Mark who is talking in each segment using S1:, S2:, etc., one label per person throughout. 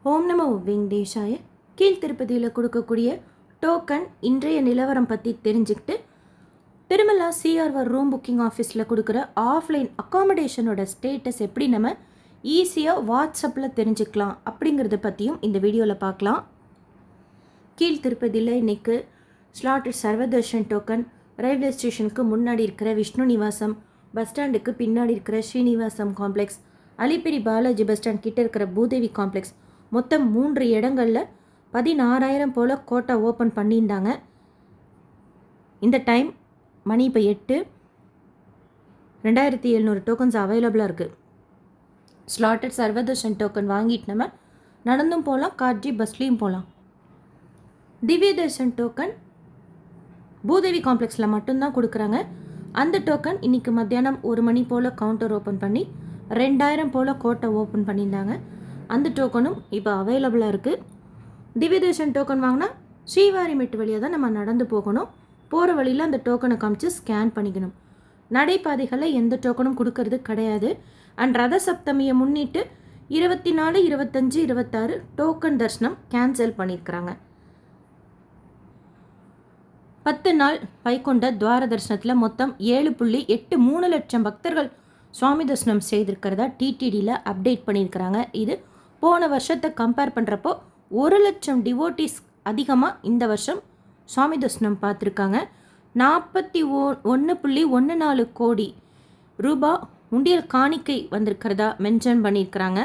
S1: ஓம் நமோ வெங்கடேஷாய. கீழ் திருப்பதியில் கொடுக்கக்கூடிய டோக்கன் இன்றைய நிலவரம் பற்றி தெரிஞ்சுக்கிட்டு திருமலா சிஆர்ஆர் ரூம் புக்கிங் ஆஃபீஸில் கொடுக்குற ஆஃப்லைன் அக்காமடேஷனோட ஸ்டேட்டஸ் எப்படி நம்ம ஈஸியாக வாட்ஸ்அப்பில் தெரிஞ்சுக்கலாம் அப்படிங்கிறத பற்றியும் இந்த வீடியோவில் பார்க்கலாம். கீழ் திருப்பதியில் இன்றைக்கு ஸ்லாட்டட் சர்வதர்ஷன் டோக்கன் ரயில்வே ஸ்டேஷனுக்கு முன்னாடி இருக்கிற விஷ்ணு நிவாசம், பஸ் ஸ்டாண்டுக்கு பின்னாடி இருக்கிற Srinivasam complex, Alipiri Balaji bus stand கிட்ட இருக்கிற பூதேவி காம்ப்ளெக்ஸ், மொத்தம் 3 இடங்களில் 16,000 போல் கோட்டா ஓப்பன் பண்ணியிருந்தாங்க. இந்த டைம் மணி இப்போ 8, 2700 டோக்கன்ஸ் அவைலபிளாக இருக்குது. ஸ்லாட்டட் சர்வதர்ஷன் டோக்கன் வாங்கிட்டு நம்ம நடந்தும் போகலாம், கார்ஜி பஸ்லேயும் போகலாம். திவ்ய தர்ஷன் டோக்கன் பூதேவி காம்ப்ளெக்ஸில் மட்டும்தான் கொடுக்குறாங்க. அந்த டோக்கன் இன்றைக்கி மத்தியானம் 1 மணி போல் கவுண்டர் ஓப்பன் பண்ணி 2,000 போல் கோட்டை ஓப்பன் பண்ணியிருந்தாங்க. அந்த டோக்கனும் இப்போ அவைலபிளாக இருக்குது. திவ்ய தர்ஷன் டோக்கன் வாங்கினா ஸ்ரீவாரிமெட்டு வழியாக தான் நம்ம நடந்து போகணும். போகிற வழியில் அந்த டோக்கனை காமிச்சு ஸ்கேன் பண்ணிக்கணும். நடைபாதைகளில் எந்த டோக்கனும் கொடுக்கறது கிடையாது. அண்ட் ரத சப்தமியை முன்னிட்டு 24, 25, 26 டோக்கன் தர்ஷனம் கேன்சல் பண்ணியிருக்கிறாங்க. 10 நாள் வைகுண்ட துவார தரிசனத்தில் மொத்தம் 7.83 லட்சம் பக்தர்கள் சுவாமி தரிசனம் செய்திருக்கிறதா டிடிடியில் அப்டேட் பண்ணியிருக்கிறாங்க. இது போன வருஷத்தை கம்பேர் பண்ணுறப்போ 1 லட்சம் டிவோட்டிஸ் அதிகமாக இந்த வருஷம் சுவாமி தரிசனம் பார்த்துருக்காங்க. 41.14 கோடி ரூபா உண்டியல் காணிக்கை வந்திருக்கிறதா மென்ஷன் பண்ணியிருக்கிறாங்க.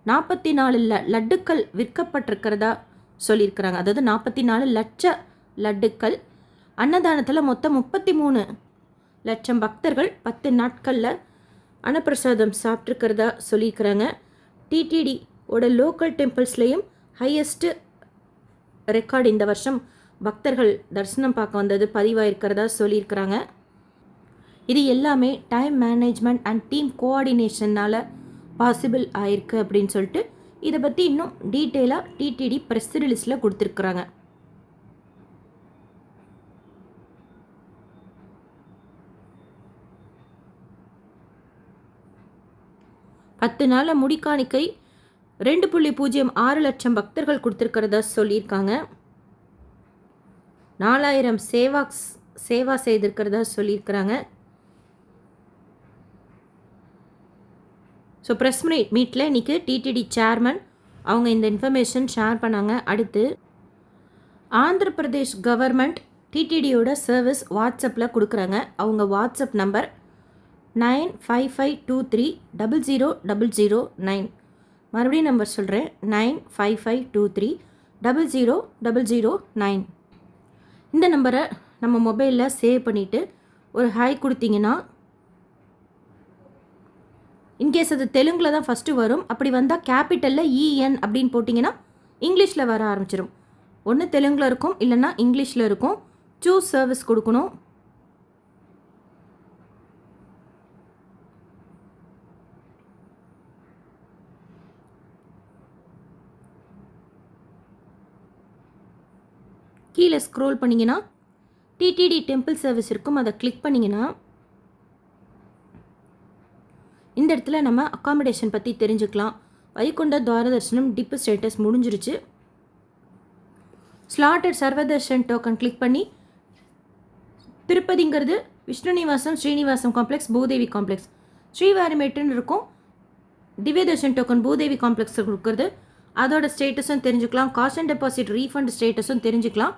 S1: 44 லட்டுக்கள் விற்கப்பட்டிருக்கிறதா சொல்லியிருக்கிறாங்க. அதாவது 44 லட்ச லட்டுக்கள். அன்னதானத்தில் மொத்தம் 33 லட்சம் பக்தர்கள் 10 நாட்களில் அன்னப்பிரசாதம் சாப்பிட்ருக்கிறதா சொல்லியிருக்கிறாங்க. டிடிடியோட லோக்கல் டெம்பிள்ஸ்லேயும் ஹையஸ்ட்டு ரெக்கார்டு இந்த வருஷம் பக்தர்கள் தரிசனம் பார்க்க வந்தது பதிவாயிருக்கிறதா சொல்லியிருக்கிறாங்க. இது எல்லாமே டைம் மேனேஜ்மெண்ட் அண்ட் டீம் கோஆர்டினேஷனால் பாசிபிள் ஆயிருக்கு அப்படின்னு சொல்லிட்டு இதை பற்றி இன்னும் டீட்டெயிலாக டிடிடி ப்ரெஸ் ரிலீஸில் கொடுத்துருக்குறாங்க. பத்து நாளில் முடிக்காணிக்கை 2.06 லட்சம் பக்தர்கள் கொடுத்துருக்கிறதா சொல்லியிருக்காங்க. 4,000 சேவா செய்திருக்கிறதா சொல்லியிருக்கிறாங்க. ஸோ ப்ரெஸ் மீட்டில் இன்றைக்கி டிடிடி சேர்மன் அவங்க இந்த இன்ஃபர்மேஷன் ஷேர் பண்ணாங்க. அடுத்து ஆந்திர பிரதேஷ் கவர்மெண்ட் டிடிடியோட சர்வீஸ் வாட்ஸ்அப்பில் கொடுக்குறாங்க. அவங்க வாட்ஸ்அப் நம்பர் 9552300009. மறுபடியும் நம்பர் சொல்கிறேன், 9552300009. இந்த நம்பரை நம்ம மொபைலில் சேவ் பண்ணிவிட்டு ஒரு ஹாய் கொடுத்தீங்கன்னா, இன்கேஸ் அது தெலுங்கில் தான் ஃபஸ்ட்டு வரும். அப்படி வந்தால் கேபிட்டலில் EN அப்படின்னு போட்டிங்கன்னா இங்கிலீஷில் வர ஆரம்பிச்சிடும். ஒன்று தெலுங்கில் இருக்கும், இல்லைன்னா இங்கிலீஷில் இருக்கும். சூஸ் சர்வீஸ் கொடுக்கணும். கீழே ஸ்க்ரோல் பண்ணிங்கன்னா டிடிடி டெம்பிள் சர்வீஸ் இருக்கும். அதை கிளிக் பண்ணிங்கன்னா இந்த இடத்துல நம்ம அக்காமடேஷன் பற்றி தெரிஞ்சுக்கலாம். வைகுண்ட துவார தரிசனம் டிப்பு ஸ்டேட்டஸ் முடிஞ்சிருச்சு. ஸ்லாட்டட் சர்வதர்ஷன் டோக்கன் கிளிக் பண்ணி திருப்பதிங்கிறது விஷ்ணு நிவாசம், ஸ்ரீனிவாசம் காம்ப்ளெக்ஸ், பூதேவி காம்ப்ளெக்ஸ், ஸ்ரீவாரிமேட்டுன்னு இருக்கும். திவ்ய தர்ஷன் டோக்கன் பூதேவி காம்ப்ளெக்ஸில் கொடுக்குறது, அதோட ஸ்டேட்டஸும் தெரிஞ்சுக்கலாம். காஸ்ட் அண்ட் டெபாசிட் ரீஃபண்ட் ஸ்டேட்டஸும் தெரிஞ்சுக்கலாம்.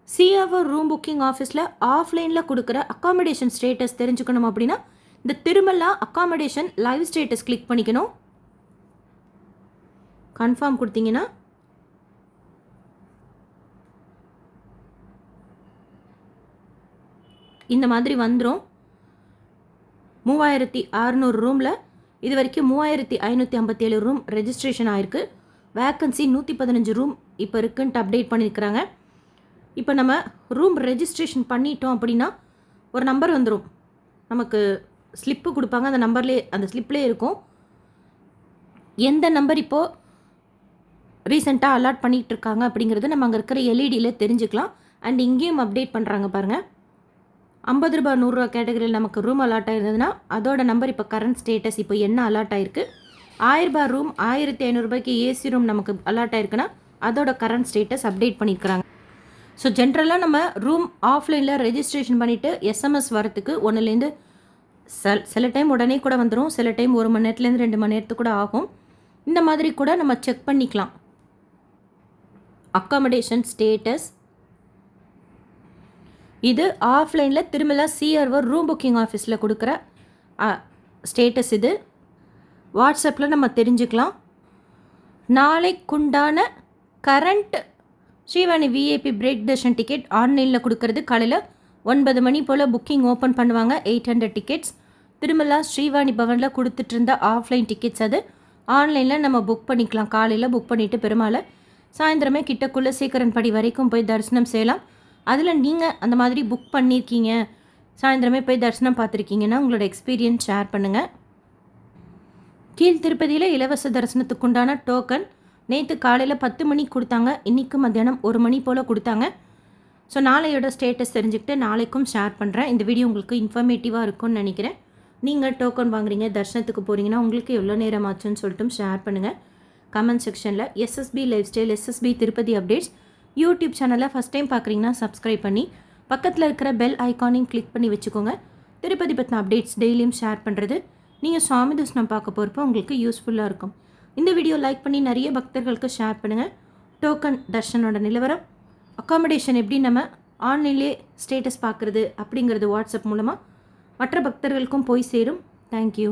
S1: சிஆர்ஆர் ரூம் புக்கிங் ஆஃபீஸில் ஆஃப்லைனில் கொடுக்குற அக்காமடேஷன் ஸ்டேட்டஸ் தெரிஞ்சுக்கணும் அப்படின்னா இந்த Tirumala accommodation live status click பண்ணிக்கணும். கன்ஃபார்ம் கொடுத்தீங்கன்னா இந்த மாதிரி வந்துடும். 3,600 ரூமில் இது வரைக்கும் 3,557 ரூம் ரெஜிஸ்ட்ரேஷன் ஆகிருக்கு. வேக்கன்சி 115 ரூம் இப்போ இருக்குன்ட்டு அப்டேட் பண்ணியிருக்கிறாங்க. இப்போ நம்ம ரூம் ரெஜிஸ்ட்ரேஷன் பண்ணிட்டோம் அப்படின்னா ஒரு நம்பர் வந்துடும். நமக்கு ஸ்லிப்பு கொடுப்பாங்க. அந்த நம்பர்லேயே, அந்த ஸ்லிப்லேயே இருக்கும் எந்த நம்பர் இப்போது ரீசெண்டாக அலாட் பண்ணிகிட்டு இருக்காங்க அப்படிங்கிறது நம்ம அங்கே இருக்கிற எல்இடியில் தெரிஞ்சுக்கலாம். அண்ட் இங்கேயும் அப்டேட் பண்ணுறாங்க பாருங்கள். 50 ரூபா 100 ரூபா கேட்டகரியில் நமக்கு ரூம் அலாட் ஆயிருந்ததுன்னா அதோட நம்பர் இப்போ கரண்ட் ஸ்டேட்டஸ் இப்போ என்ன அலாட் ஆயிருக்கு, ₹1000 ரூம் 1500 ஏசி ரூம் நமக்கு அலாட் ஆயிருக்குன்னா அதோட கரண்ட் ஸ்டேட்டஸ் அப்டேட் பண்ணியிருக்கிறாங்க. ஸோ ஜென்ரலாக நம்ம ரூம் ஆஃப்லைனில் ரெஜிஸ்ட்ரேஷன் பண்ணிவிட்டு எஸ்எம்எஸ் வரத்துக்கு ஒன்றுலேருந்து சில டைம் உடனே கூட வந்துடும், சில டைம் 1 மணி நேரத்துலேருந்து 2 மணி நேரத்துக்கு கூட ஆகும். இந்த மாதிரி கூட நம்ம செக் பண்ணிக்கலாம். அக்காமடேஷன் ஸ்டேட்டஸ் இது ஆஃப்லைனில் திருமலா சிஆர்வர் ரூம் புக்கிங் ஆஃபீஸில் கொடுக்குற ஸ்டேட்டஸ். இது வாட்ஸ்அப்பில் நம்ம தெரிஞ்சுக்கலாம். நாளைக்குண்டான current Srivani VIP break darshan ticket ஆன்லைனில் கொடுக்கறது காலையில் 9 மணி போல் புக்கிங் ஓப்பன் பண்ணுவாங்க. 800 டிக்கெட்ஸ் திருமலா ஸ்ரீவாணி பவனில் கொடுத்துட்டு இருந்த ஆஃப்லைன் டிக்கெட்ஸ். அது ஆன்லைனில் நம்ம புக் பண்ணிக்கலாம். காலையில் புக் பண்ணிவிட்டு பெருமாளை சாயந்தரமே கிட்டக்குள்ளே சீக்கிரன்படி வரைக்கும் போய் தரிசனம் செய்யலாம். அதில் நீங்கள் அந்த மாதிரி புக் பண்ணியிருக்கீங்க, சாயந்தரமே போய் தரிசனம் பார்த்துருக்கீங்கன்னா உங்களோட எக்ஸ்பீரியன்ஸ் ஷேர் பண்ணுங்கள். கீழ் திருப்பதியில் இலவச தரிசனத்துக்குண்டான டோக்கன் நேற்று காலையில் 10 மணிக்கு கொடுத்தாங்க, இன்றைக்கு மத்தியானம் 1 மணி போல் கொடுத்தாங்க. ஸோ நாளையோட ஸ்டேட்டஸ் தெரிஞ்சுக்கிட்டு நாளைக்கும் ஷேர் பண்ணுறேன். இந்த வீடியோ உங்களுக்கு இன்ஃபர்மேட்டிவாக இருக்கும்னு நினைக்கிறேன். நீங்கள் டோக்கன் வாங்குறீங்க, தரிசனத்துக்கு போகிறீங்கன்னா உங்களுக்கு எவ்வளோ நேரம் ஆச்சுன்னு சொல்லிட்டு ஷேர் பண்ணுங்கள் கமெண்ட் செக்ஷனில். SSP lifestyle, SSP Tirupati updates YouTube சேனலில் ஃபஸ்ட் டைம் பார்க்குறீங்கன்னா சப்ஸ்கிரைப் பண்ணி பக்கத்தில் இருக்கிற பெல் ஐக்கானையும் கிளிக் பண்ணி வச்சுக்கோங்க. திருப்பதி பற்றின அப்டேட்ஸ் டெய்லியும் ஷேர் பண்ணுறது நீங்கள் சுவாமி தரிசனம் பார்க்க போகிறப்போ உங்களுக்கு யூஸ்ஃபுல்லாக இருக்கும். இந்த வீடியோ லைக் பண்ணி நிறைய பக்தர்களுக்கு ஷேர் பண்ணுங்கள். டோக்கன் தர்ஷனோட நிலவரம், அக்காமடேஷன் எப்படி நம்ம ஆன்லைன்லேயே ஸ்டேட்டஸ் பார்க்குறது அப்படிங்கிறது வாட்ஸ்அப் மூலமாக மற்ற பக்தர்களுக்கும் போய் சேரும். தேங்க்யூ.